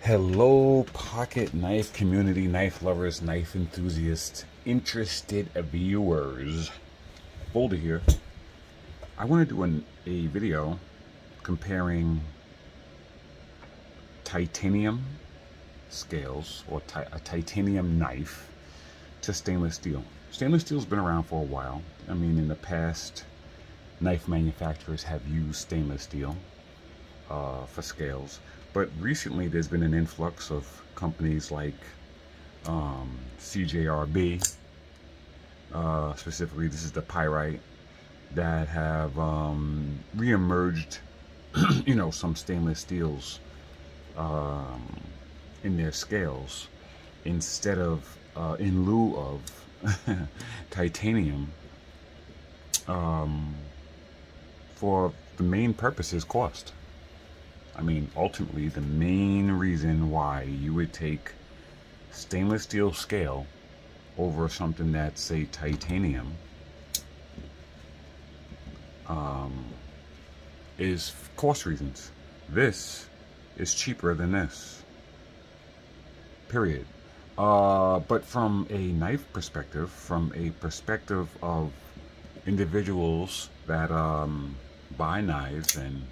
Hello, pocket knife community, knife lovers, knife enthusiasts, interested viewers. Boulder here. I want to do a video comparing titanium scales or a titanium knife to stainless steel. Stainless steel's been around for a while. I mean, in the past, knife manufacturers have used stainless steel for scales. But recently there's been an influx of companies like CJRB, specifically this is the Pyrite, that have re-emerged some stainless steels in their scales instead of in lieu of titanium, for the main purpose is cost. I mean, ultimately, the main reason why you would take stainless steel scale over something that's, say, titanium, is cost reasons. This is cheaper than this. Period. But from a knife perspective, from a perspective of individuals that buy knives and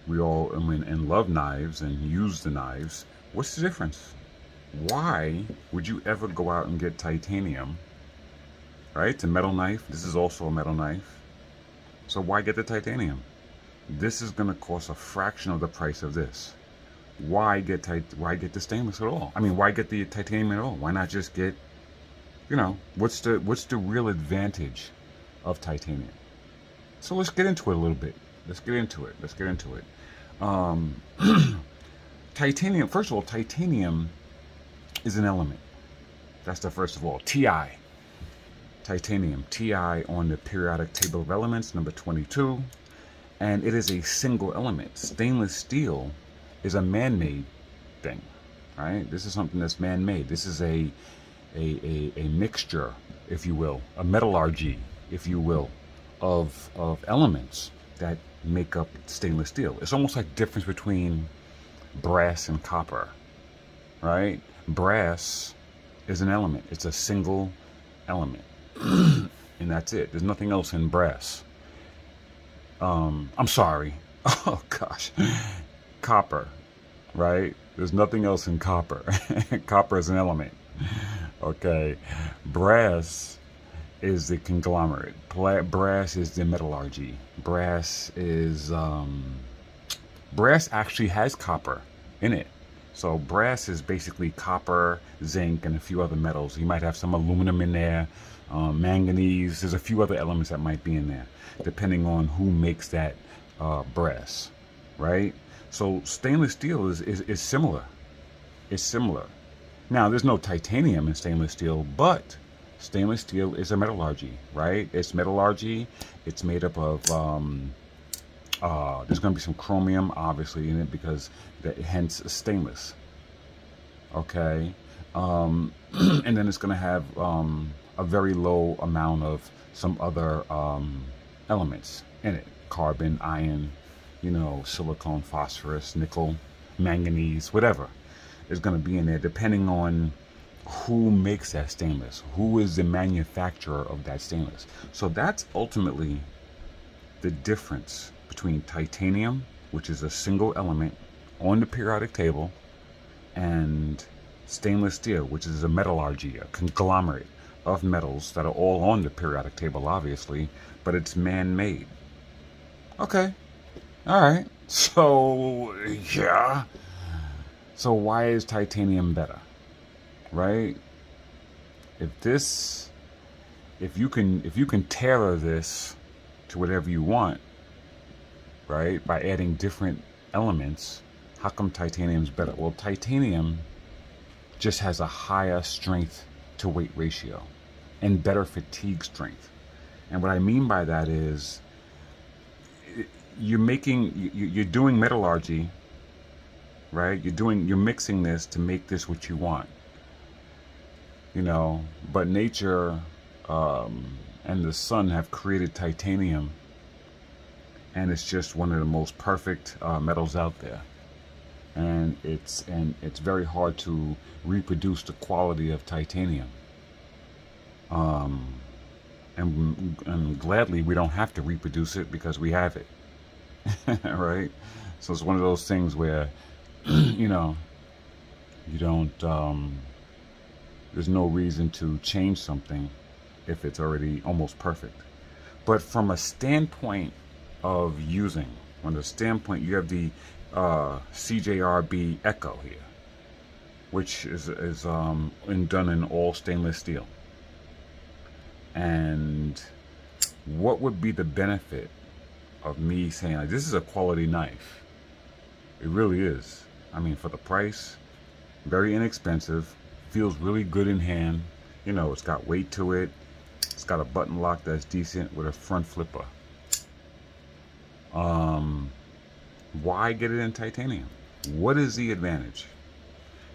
we all and love knives and use the knives, what's the difference? Why would you ever go out and get titanium? Right? It's a metal knife. This is also a metal knife. So why get the titanium? This is going to cost a fraction of the price of this. Why get the stainless at all? I mean, why get the titanium at all? Why not just get, what's the real advantage of titanium? So let's get into it a little bit. Let's get into it. Titanium, first of all, titanium is an element. That's the first of all. Ti. Titanium. Ti on the periodic table of elements, number 22. And it is a single element. Stainless steel is a man-made thing. Right? This is something that's man-made. This is a mixture, if you will, a metallurgy, if you will, of elements that make up stainless steel. It's almost like the difference between brass and copper, right? Brass is an element. It's a single element. And that's it. There's nothing else in brass. I'm sorry. Oh gosh. Copper, right? There's nothing else in copper. Copper is an element. Okay. Brass is the conglomerate. Brass is the metallurgy. Brass is brass actually has copper in it. So brass is basically copper, zinc, and a few other metals. You might have some aluminum in there, manganese. There's a few other elements that might be in there, depending on who makes that brass, right? So stainless steel is similar. It's similar. Now, there's no titanium in stainless steel, but stainless steel is a metallurgy, right? It's metallurgy. It's made up of, there's going to be some chromium, obviously, in it because hence stainless. Okay. And then it's going to have a very low amount of some other elements in it. Carbon, iron, silicon, phosphorus, nickel, manganese, whatever is going to be in there, depending on who makes that stainless, who is the manufacturer of that stainless. So that's ultimately the difference between titanium, which is a single element on the periodic table, and stainless steel, which is a metallurgy, a conglomerate of metals that are all on the periodic table, obviously, but it's man-made. Okay. All right. So, yeah. So why is titanium better? Right? If you can tailor this to whatever you want, right, by adding different elements, how come titanium's better? Well, titanium just has a higher strength to weight ratio and better fatigue strength. And what I mean by that is you're doing metallurgy, right? You're mixing this to make this what you want. But nature and the sun have created titanium and it's just one of the most perfect metals out there. and it's very hard to reproduce the quality of titanium. And gladly we don't have to reproduce it because we have it. Right? So it's one of those things where you know, you don't there's no reason to change something if it's already almost perfect. But from a standpoint of using, on the standpoint, you have the CJRB Echo here, which is done in all stainless steel. And what would be the benefit of me saying, like, this is a quality knife? It really is. I mean, for the price, very inexpensive, feels really good in hand. You know, it's got weight to it. It's got a button lock that's decent with a front flipper. Why get it in titanium? What is the advantage?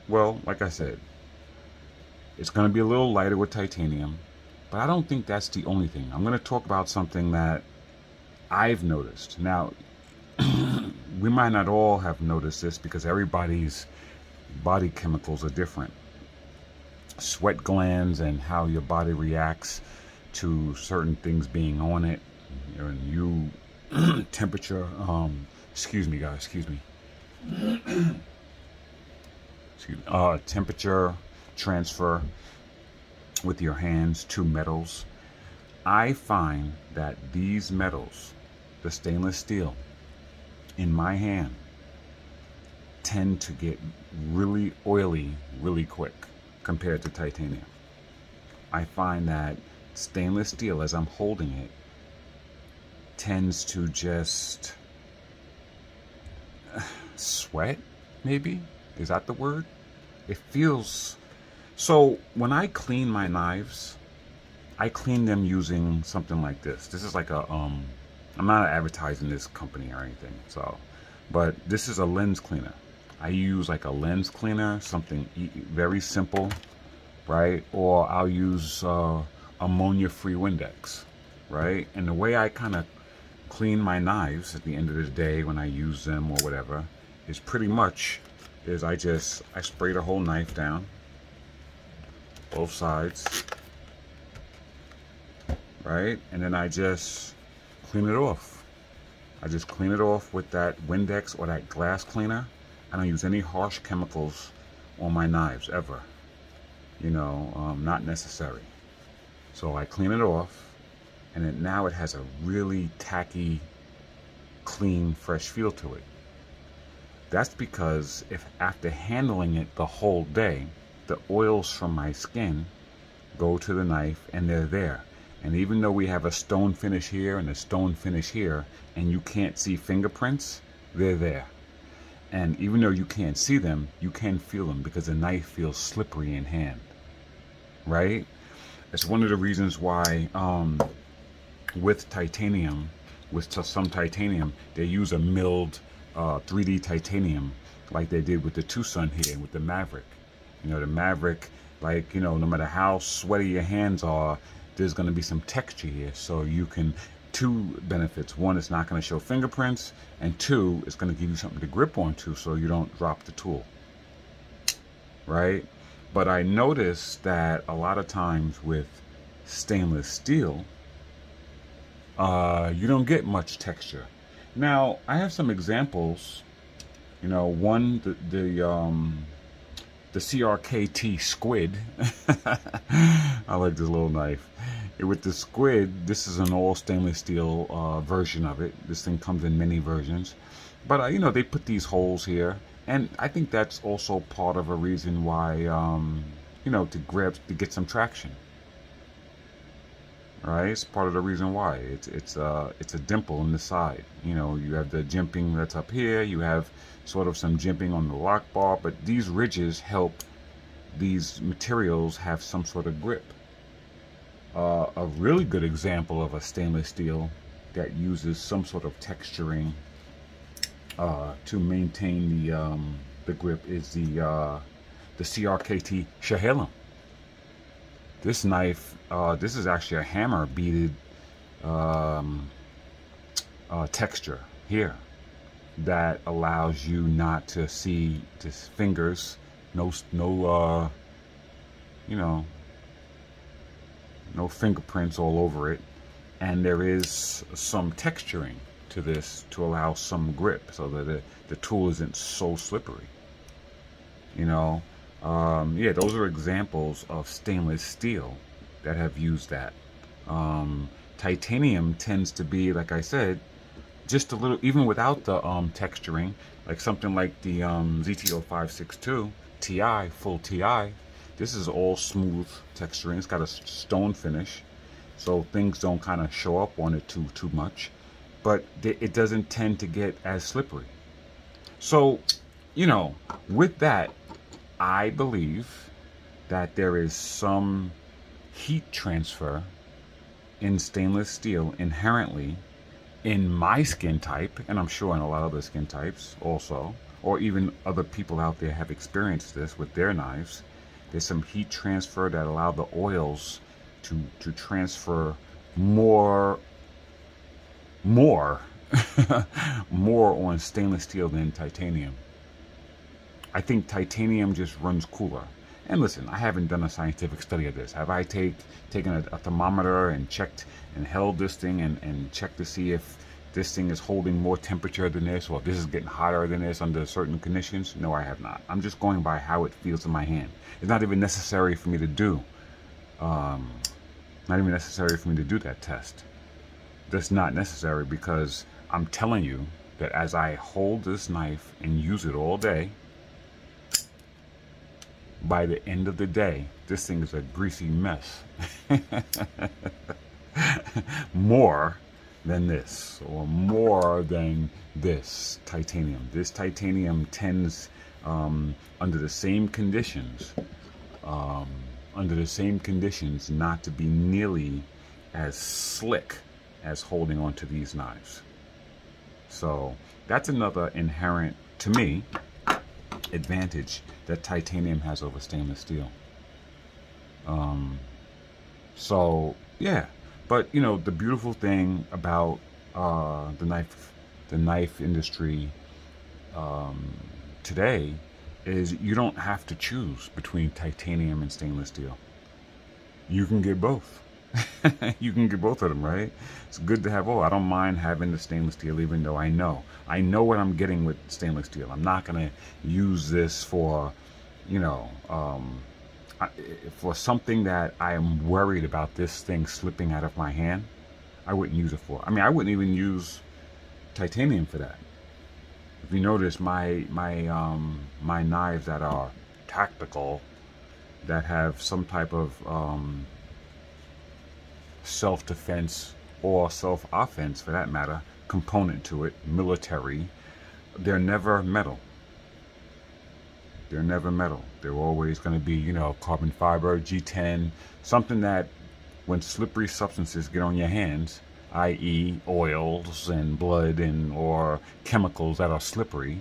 Well, like I said, it's going to be a little lighter with titanium, but I don't think that's the only thing. I'm going to talk about something that I've noticed. Now, we might not all have noticed this because everybody's body chemicals are different. Sweat glands and how your body reacts to certain things being on it, and temperature, excuse me guys, excuse me, temperature transfer with your hands to metals. I find that these metals, the stainless steel, in my hand, tend to get really oily really quick compared to titanium. I find that stainless steel, as I'm holding it, tends to just sweat, maybe? Is that the word? It feels... So when I clean my knives, I clean them using something like this. This is like a, I'm not advertising this company or anything, so, but this is a lens cleaner. I use like a lens cleaner, something very simple, right? Or I'll use ammonia-free Windex, right? And the way I kind of clean my knives at the end of the day when I use them or whatever is pretty much I spray the whole knife down, both sides, right? And then I just clean it off. I just clean it off with that Windex or that glass cleaner. I don't use any harsh chemicals on my knives ever. You know, not necessary. So I clean it off, and now it has a really tacky, clean, fresh feel to it. That's because if after handling it the whole day, the oils from my skin go to the knife and they're there. And even though we have a stone finish here and a stone finish here, and you can't see fingerprints, they're there. And even though you can't see them, you can feel them because the knife feels slippery in hand, right? It's one of the reasons why with titanium, with some titanium, they use a milled 3D titanium like they did with the Tucson here, with the Maverick. You know, the Maverick, like, you know, no matter how sweaty your hands are, there's going to be some texture here. So you can, two benefits. One, it's not going to show fingerprints, and two, it's going to give you something to grip onto so you don't drop the tool, right? But I noticed that a lot of times with stainless steel, you don't get much texture. Now, I have some examples. You know, one, the CRKT Squid. I like this little knife. With the Squid, this is an all stainless steel version of it. This thing comes in many versions. But, you know, they put these holes here. And I think that's also part of a reason why, you know, to get some traction. Right? It's part of the reason why. It's a dimple in the side. You know, you have the jimping that's up here. You have sort of some jimping on the lock bar. But these ridges help these materials have some sort of grip. A really good example of a stainless steel that uses some sort of texturing to maintain the grip is the CRKT Schuylkill. This knife, this is actually a hammer beaded texture here. that allows you not to see just fingers, no you know, no fingerprints all over it. And there is some texturing to this to allow some grip so that the tool isn't so slippery. You know, yeah, those are examples of stainless steel that have used that. Titanium tends to be, like I said, just a little, even without the texturing, like something like the ZT-0562 Ti, full Ti. This is all smooth texturing. It's got a stone finish, so things don't kind of show up on it too much, but it doesn't tend to get as slippery. So, you know, with that, I believe that there is some heat transfer in stainless steel inherently in my skin type, and I'm sure in a lot of other skin types also, or even other people out there have experienced this with their knives. There's some heat transfer that allow the oils to transfer more on stainless steel than titanium. I think titanium just runs cooler. And listen, I haven't done a scientific study of this. Have I taken a thermometer and checked and held this thing and checked to see if this thing is holding more temperature than this, or if this is getting hotter than this under certain conditions? No, I have not. I'm just going by how it feels in my hand. It's not even necessary for me to do. Not even necessary for me to do that test. That's not necessary, because I'm telling you that as I hold this knife and use it all day, by the end of the day, this thing is a greasy mess. More than this, or more than this titanium. This titanium tends, under the same conditions, not to be nearly as slick as holding onto these knives. So that's another inherent, to me, advantage that titanium has over stainless steel. So yeah, but you know, the beautiful thing about the knife industry today is you don't have to choose between titanium and stainless steel. You can get both. You can get both of them, right? It's good to have all. I don't mind having the stainless steel, even though I know what I'm getting with stainless steel. I'm not gonna use this for, you know, for something that I am worried about this thing slipping out of my hand. I wouldn't use it for. I mean, I wouldn't even use titanium for that. If you notice, my knives that are tactical, that have some type of self-defense or self-offense, for that matter, component to it, military, they're never metal. They're never metal. They're always going to be, you know, carbon fiber, G10, something that when slippery substances get on your hands, i.e. oils and blood and or chemicals that are slippery,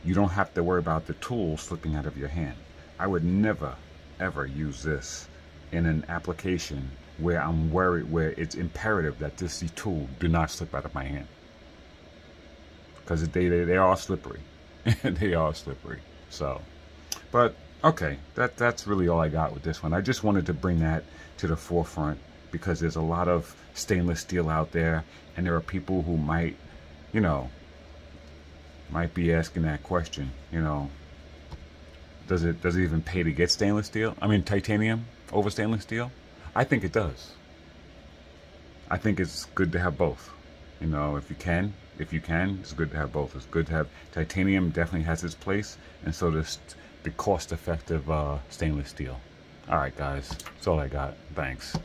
you don't have to worry about the tool slipping out of your hand. I would never, ever use this in an application where I'm worried, where it's imperative that this tool do not slip out of my hand, because they are slippery. They are slippery. So, but okay, that's really all I got with this one. I just wanted to bring that to the forefront, because there's a lot of stainless steel out there, and there are people who might, you know, might be asking that question, you know, does it even pay to get stainless steel? I mean, titanium over stainless steel? I think it does. I think it's good to have both. You know, if you can, it's good to have both. It's good to have titanium, definitely has its place, and so does the cost-effective stainless steel. All right, guys, that's all I got. Thanks.